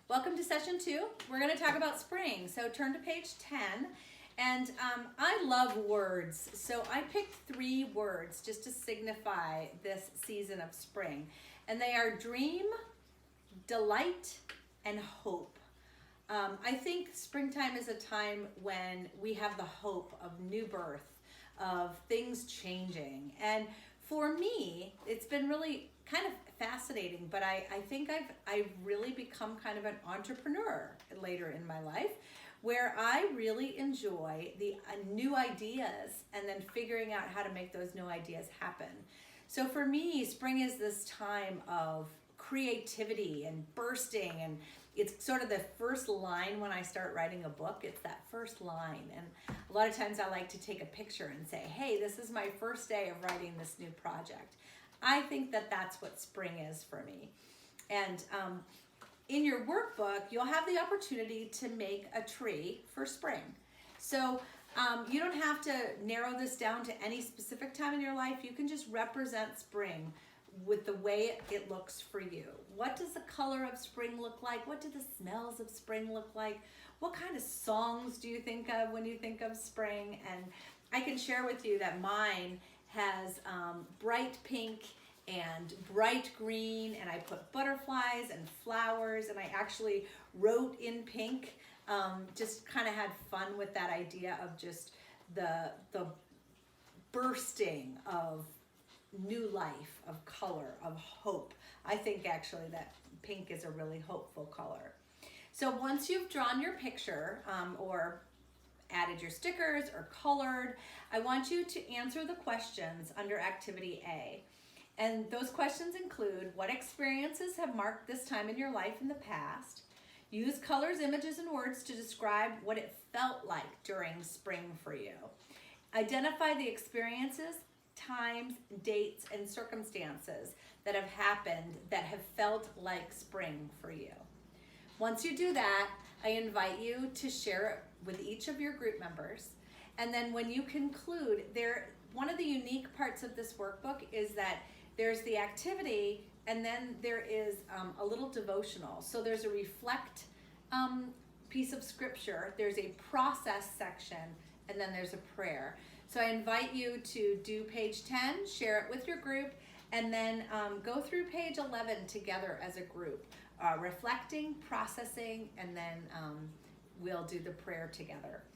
Welcome to session 2. We're going to talk about spring. So turn to page 10. And I love words. So I picked 3 words just to signify this season of spring. And they are dream, delight, and hope. I think springtime is a time when we have the hope of new birth, of things changing. And for me, it's been really kind of fascinating, but I think I've really become kind of an entrepreneur later in my life, where I really enjoy the new ideas and then figuring out how to make those new ideas happen. So for me, spring is this time of creativity and bursting, and it's sort of the first line when I start writing a book. It's that first line, and a lot of times I like to take a picture and say, hey, this is my first day of writing this new project. I think that that's what spring is for me. And in your workbook, you'll have the opportunity to make a tree for spring. So you don't have to narrow this down to any specific time in your life. You can just represent spring with the way it looks for you. What does the color of spring look like? What do the smells of spring look like? What kind of songs do you think of when you think of spring? And I can share with you that mine has bright pink and bright green, and I put butterflies and flowers, and I actually wrote in pink. Just kind of had fun with that idea of just the bursting of new life, of color, of hope. I think actually that pink is a really hopeful color. So once you've drawn your picture or added your stickers or colored, I want you to answer the questions under activity A. And those questions include: what experiences have marked this time in your life in the past? Use colors, images, and words to describe what it felt like during spring for you. Identify the experiences, times, dates, and circumstances that have happened that have felt like spring for you. Once you do that, I invite you to share it with each of your group members. And then when you conclude, one of the unique parts of this workbook is that there's the activity, and then there is a little devotional. So there's a reflect piece of scripture, there's a process section, and then there's a prayer. So I invite you to do page 10, share it with your group, and then go through page 11 together as a group, reflecting, processing, and then we'll do the prayer together.